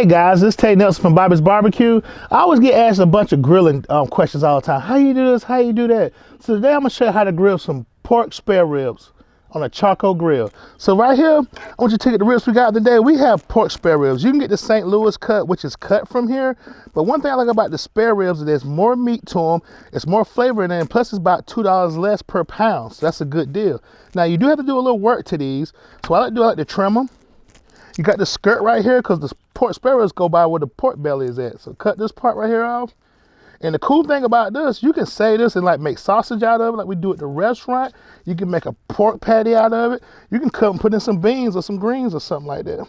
Hey guys, this is Tay Nelson from Bobby's BBQ. I always get asked a bunch of grilling questions all the time. How you do this? How you do that? So today I'm gonna show you how to grill some pork spare ribs on a charcoal grill. So right here, I want you to take the ribs we got today. We have pork spare ribs. You can get the St. Louis cut, which is cut from here. But one thing I like about the spare ribs is there's more meat to them. It's more flavor in them. Plus it's about $2 less per pound. So that's a good deal. Now you do have to do a little work to these. So I like to trim them. You got the skirt right here because the pork spare ribs go by where the pork belly is at. So cut this part right here off. And the cool thing about this, you can save this and like make sausage out of it like we do at the restaurant. You can make a pork patty out of it. You can cut and put in some beans or some greens or something like that.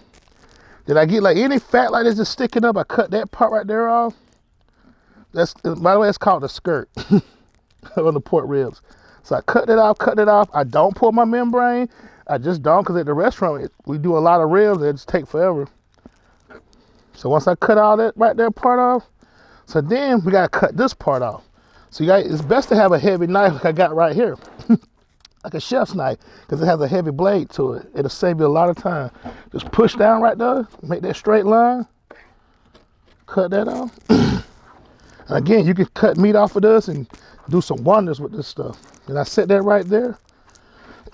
Did I get like any fat like this just sticking up? I cut that part right there off. That's, by the way, it's called the skirt on the pork ribs. So I cut it off. I don't pull my membrane. I just don't, because at the restaurant, we do a lot of ribs. They just take forever. So once I cut all that right there part off, so then we got to cut this part off. So it's best to have a heavy knife like I got right here. Like a chef's knife, because it has a heavy blade to it. It'll save you a lot of time. Just push down right there, make that straight line. Cut that off. And again, you can cut meat off of this and do some wonders with this stuff. And I set that right there.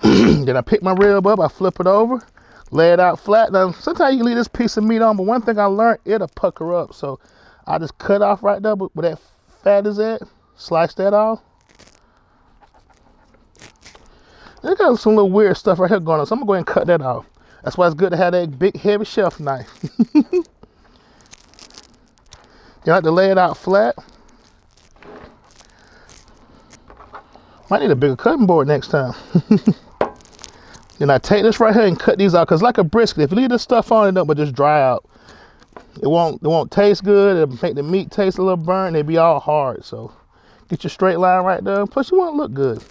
Then I pick my rib up, I flip it over, lay it out flat. Now, sometimes you can leave this piece of meat on, but one thing I learned, it'll pucker up. So I just cut off right there where that fat is at, slice that off. They got some little weird stuff right here going on, so I'm gonna go ahead and cut that off. That's why it's good to have that big, heavy chef knife. You have to lay it out flat. Might need a bigger cutting board next time. Then I take this right here and cut these out, because like a brisket, if you leave this stuff on, it will just dry out. It won't taste good. It'll make the meat taste a little burnt. It'll be all hard. So get your straight line right there. Plus you want to look good.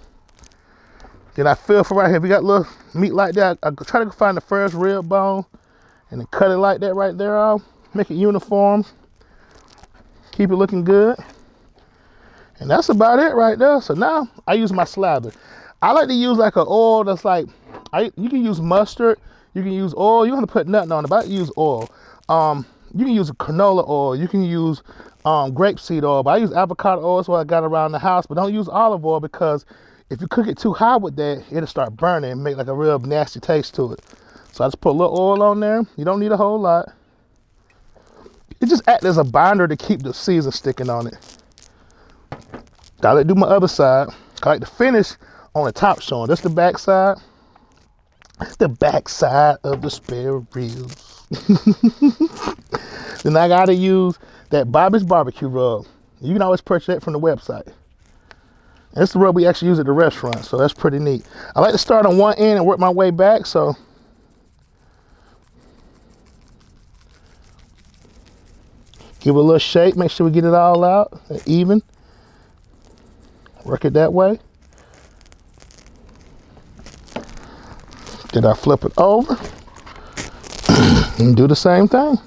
Then I feel for right here. If you got little meat like that, I try to find the first rib bone and then cut it like that right there off. Make it uniform. Keep it looking good. And that's about it right there. So now I use my slather. I like to use like an oil that's like, you can use mustard, you can use oil, you don't have to put nothing on it, but I use oil. You can use a canola oil, you can use grapeseed oil, but I use avocado oil, so I got around the house, but don't use olive oil, because if you cook it too high with that, it'll start burning and make like a real nasty taste to it. So I just put a little oil on there. You don't need a whole lot. It just acts as a binder to keep the season sticking on it. I like to do my other side. I like to finish on the top showing. That's the back side. That's the back side of the spare ribs. Then I gotta use that Bobby's BBQ rub. You can always purchase that from the website. And it's the rub we actually use at the restaurant, so that's pretty neat. I like to start on one end and work my way back, so. Give it a little shake, make sure we get it all out, even. Work it that way. Then I flip it over and do the same thing.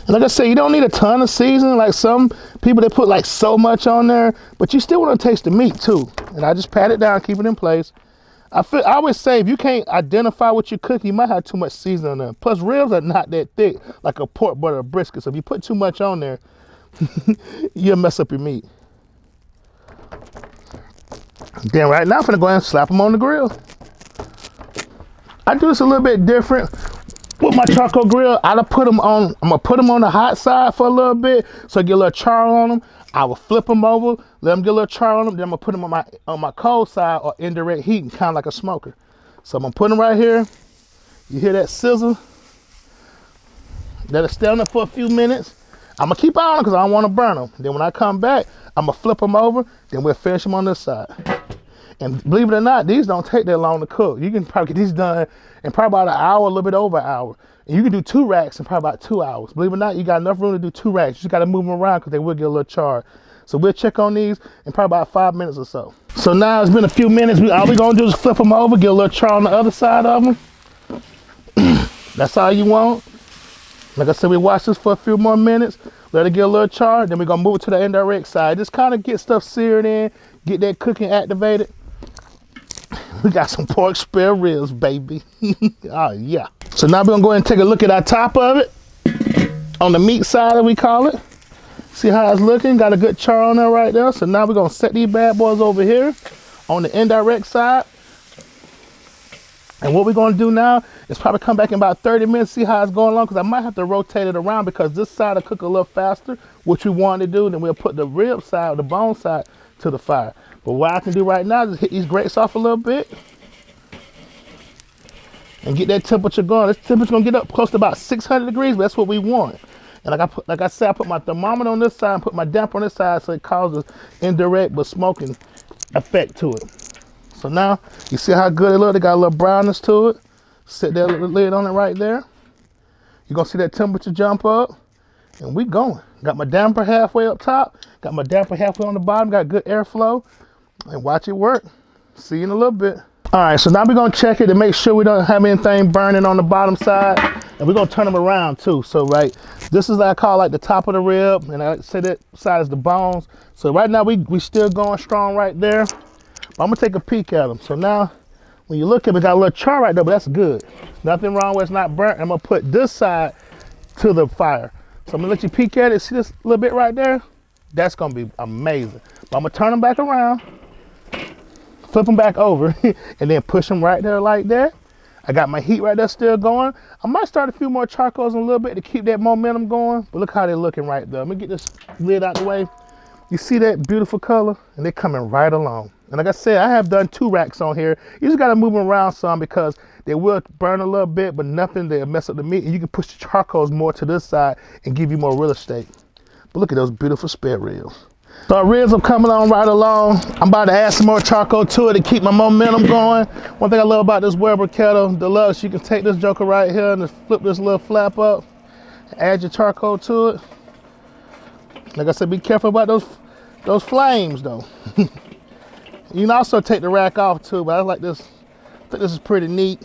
And like I said, you don't need a ton of seasoning. Like some people, they put like so much on there, but you still want to taste the meat too. And I just pat it down, keep it in place. I always say, if you can't identify what you cook, you might have too much seasoning on there. Plus ribs are not that thick like a pork butter or brisket. So if you put too much on there, you'll mess up your meat. Then right now I'm gonna go ahead and slap them on the grill. I do this a little bit different with my charcoal grill. I'm gonna put them on the hot side for a little bit, so I get a little char on them. I will flip them over, let them get a little char on them. Then I'm gonna put them on my cold side or indirect heat, kind of like a smoker. So I'm gonna put them right here. You hear that sizzle? Let it stay on there for a few minutes. I'm gonna keep on them because I don't want to burn them. Then when I come back, I'm gonna flip them over. Then we'll finish them on this side. And believe it or not, these don't take that long to cook. You can probably get these done in probably about an hour, a little bit over an hour. And you can do 2 racks in probably about 2 hours. Believe it or not, you got enough room to do 2 racks. You just got to move them around because they will get a little charred. So we'll check on these in probably about 5 minutes or so. So now it's been a few minutes. All we're gonna do is flip them over, get a little char on the other side of them. That's all you want. Like I said, we watch this for a few more minutes, let it get a little char, then we're gonna move it to the indirect side. Just kind of get stuff seared in, get that cooking activated. We got some pork spare ribs, baby. Oh yeah. So now we're gonna go ahead and take a look at our top of it. On the meat side, we call it. See how it's looking? Got a good char on there right there. So now we're gonna set these bad boys over here on the indirect side. And what we're gonna do now is probably come back in about 30 minutes, see how it's going along, because I might have to rotate it around because this side will cook a little faster, which we want to do. Then we'll put the rib side, the bone side to the fire. But what I can do right now is hit these grates off a little bit and get that temperature going. This temperature's gonna get up close to about 600 degrees, but that's what we want. And like I said, I put my thermometer on this side and put my damper on this side so it causes indirect but smoking effect to it. So now, you see how good it looks? They got a little brownness to it. Set that lid on it right there. You're gonna see that temperature jump up, and we going. Got my damper halfway up top, got my damper halfway on the bottom, got good airflow, and watch it work. See you in a little bit. All right, so now we're gonna check it to make sure we don't have anything burning on the bottom side, and we're gonna turn them around too. So right, this is what I call like the top of the rib, and I like to say that side is the bones. So right now we still going strong right there. But I'm gonna take a peek at them. So now, when you look at it, we got a little char right there, but that's good. Nothing wrong with it's not burnt. I'm gonna put this side to the fire. So I'm gonna let you peek at it. See this little bit right there? That's gonna be amazing. But I'm gonna turn them back around, flip them back over, and then push them right there like that. I got my heat right there still going. I might start a few more charcoals in a little bit to keep that momentum going, but look how they're looking right there. Let me get this lid out the way. You see that beautiful color? And they're coming right along. And like I said, I have done 2 racks on here. You just gotta move them around some because they will burn a little bit, but nothing to mess up the meat. And you can push the charcoals more to this side and give you more real estate. But look at those beautiful spare ribs. So our ribs are coming on right along. I'm about to add some more charcoal to it to keep my momentum going. One thing I love about this Weber Kettle Deluxe, you can take this joker right here and just flip this little flap up, add your charcoal to it. Like I said, be careful about those flames though. You can also take the rack off too, but I like this. I think this is pretty neat.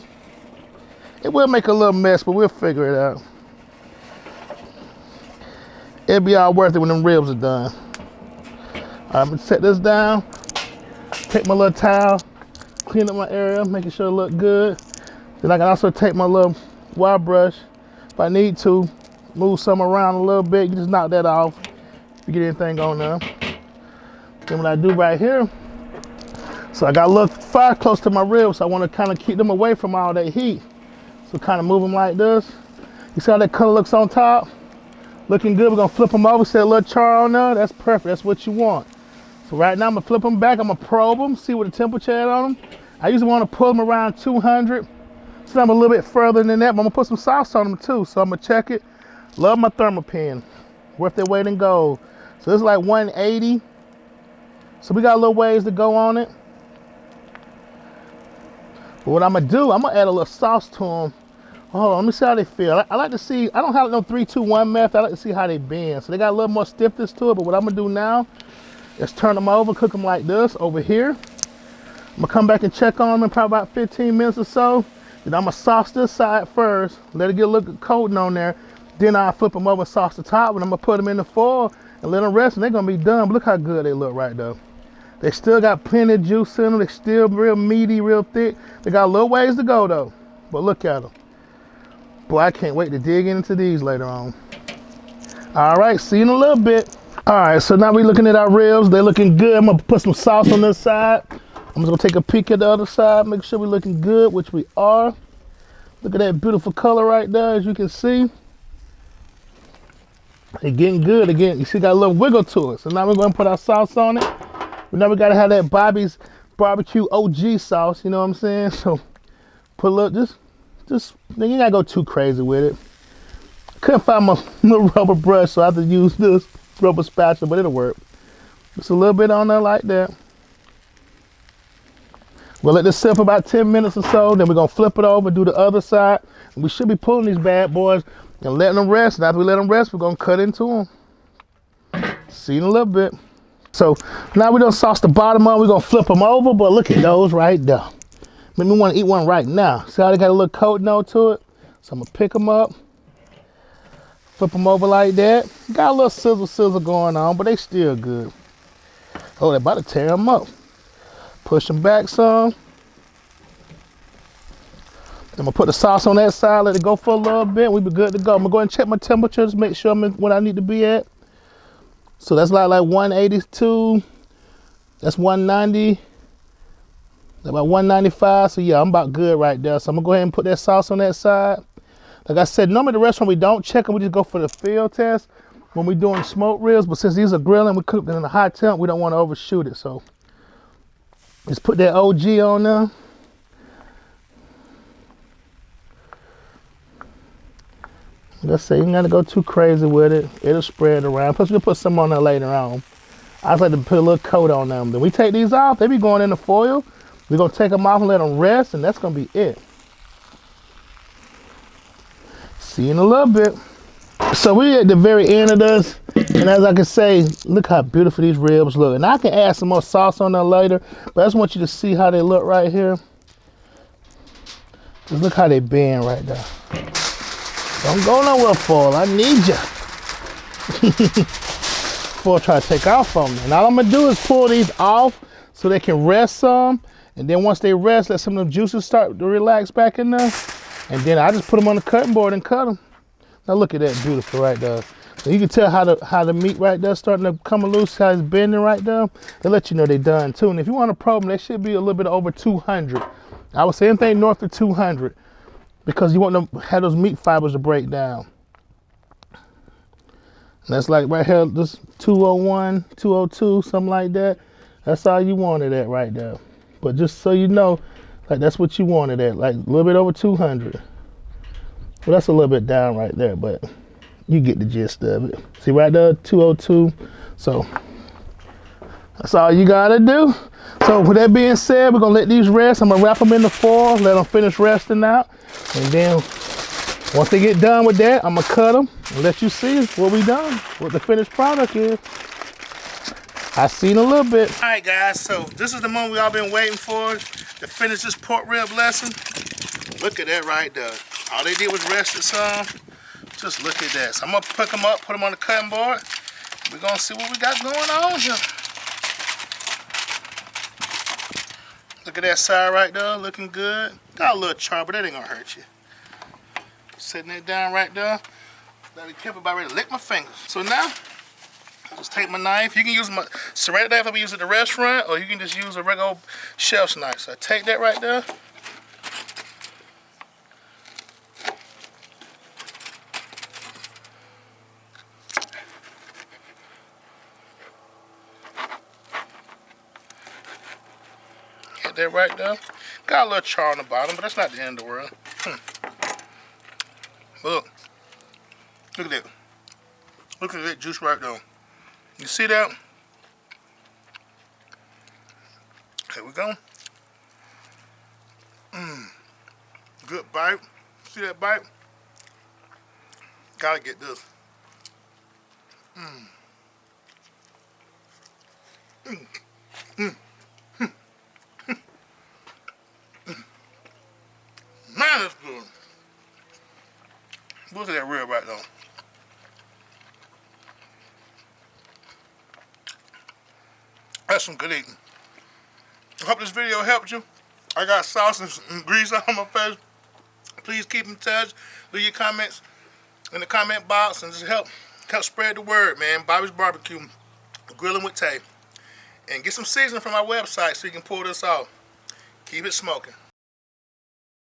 It will make a little mess, but we'll figure it out. It'll be all worth it when them ribs are done. I'm gonna set this down, take my little towel, clean up my area, making sure it look good. Then I can also take my little wire brush, if I need to, move some around a little bit. You just knock that off if you get anything on there. Then what I do right here, so I got a little fire close to my ribs, so I want to kind of keep them away from all that heat. So kind of move them like this. You see how that color looks on top? Looking good. We're gonna flip them over, set a little char on there. That's perfect, that's what you want. So right now I'm gonna flip them back, I'm gonna probe them, see what the temperature is on them. I usually want to pull them around 200. So I'm a little bit further than that, but I'm gonna put some sauce on them too. So I'm gonna check it. Love my thermal pen, worth their weight in gold. So it's like 180. So we got a little ways to go on it. But what I'm gonna do, I'm gonna add a little sauce to them. Hold on, let me see how they feel. I like to see, I don't have no 3-2-1 method. I like to see how they bend. So they got a little more stiffness to it, but what I'm gonna do now is turn them over, cook them like this over here. I'm gonna come back and check on them in probably about 15 minutes or so. Then I'm gonna sauce this side first, let it get a little coating on there. Then I'll flip them over and sauce the top, and I'm gonna put them in the foil and let them rest, and they're gonna be done. But look how good they look right there. They still got plenty of juice in them. They're still real meaty, real thick. They got a little ways to go though, but look at them. Boy, I can't wait to dig into these later on. All right, see you in a little bit. All right, so now we're looking at our ribs. They're looking good. I'm gonna put some sauce on this side. I'm just gonna take a peek at the other side, make sure we're looking good, which we are. Look at that beautiful color right there, as you can see. They're getting good again. You see, got a little wiggle to it. So now we're gonna put our sauce on it. Now we gotta have that Bobby's barbecue OG sauce, you know what I'm saying? So put a little, just, you gotta go too crazy with it. Couldn't find my little rubber brush, so I have to use this rubber spatula, but it'll work. Just a little bit on there like that. We'll let this sit for about 10 minutes or so, then we're gonna flip it over, do the other side. And we should be pulling these bad boys and letting them rest. And after we let them rest, we're gonna cut into them. See you in a little bit. So now we done sauce the bottom up, we're gonna flip them over, but look at those right there. Make me wanna eat one right now. See how they got a little coating on to it? So I'm gonna pick them up, flip them over like that. Got a little sizzle going on, but they still good. Oh, they're about to tear them up. Push them back some. I'm gonna put the sauce on that side, let it go for a little bit. We be good to go. I'm gonna go ahead and check my temperatures, make sure I'm where I need to be at. So that's like 182. That's 190. About 195. So yeah, I'm about good right there. So I'm gonna go ahead and put that sauce on that side. Like I said, normally the restaurant we don't check them, we just go for the field test when we're doing smoked ribs. But since these are grilling, we cook them in a high temp, we don't want to overshoot it. So just put that OG on there. Let's say you ain't gotta go too crazy with it. It'll spread around. Plus we'll put some on there later on. I just like to put a little coat on them. Then we take these off, they be going in the foil. We're gonna take them off and let them rest, and that's gonna be it. See you in a little bit. So we at the very end of this, and as I can say, look how beautiful these ribs look. And I can add some more sauce on there later, but I just want you to see how they look right here. Just look how they bend right there. Don't go nowhere, foil. I need you. Foil try to take off on me. And all I'm gonna do is pull these off so they can rest some. And then once they rest, let some of the juices start to relax back in there. And then I just put them on the cutting board and cut them. Now look at that, beautiful right there. So you can tell how the meat right there starting to come loose, how it's bending right there. They let you know they're done too. And if you want to probe them, they should be a little bit over 200. I would say anything north of 200. Because you want to have those meat fibers to break down. And that's like right here, this 201, 202, something like that. That's all you wanted at right there. But just so you know, like that's what you wanted at, like a little bit over 200. Well, that's a little bit down right there, but you get the gist of it. See right there, 202. So that's all you gotta do. So with that being said, we're gonna let these rest. I'm gonna wrap them in the foil, let them finish resting out. And then once they get done with that, I'm gonna cut them and let you see what we done, what the finished product is. I seen a little bit. All right, guys, so this is the moment we all been waiting for to finish this pork rib lesson. Look at that right there. All they did was rest it some. Just look at that. So I'm gonna pick them up, put them on the cutting board. We're gonna see what we got going on here. Look at that side right there, looking good. Got a little char, but that ain't gonna hurt you. Setting it down right there. Gotta be careful about ready to lick my fingers. So now, just take my knife. You can use my serrated knife like we use at the restaurant, or you can just use a regular old shelf knife. So I take that right there. Get that right there. Got a little char on the bottom, but that's not the end of the world. Look at that. Look at that juice right there. You see that? Here we go. Good bite. See that bite? Gotta get this. Man, that's good. Look at that rib right there. That's some good eating. I hope this video helped you. I got sauce and grease on my face. Please keep in touch. Leave your comments in the comment box and just help spread the word, man. Bobby's Barbecue, grilling with Tay. And get some seasoning from our website so you can pull this off. Keep it smoking.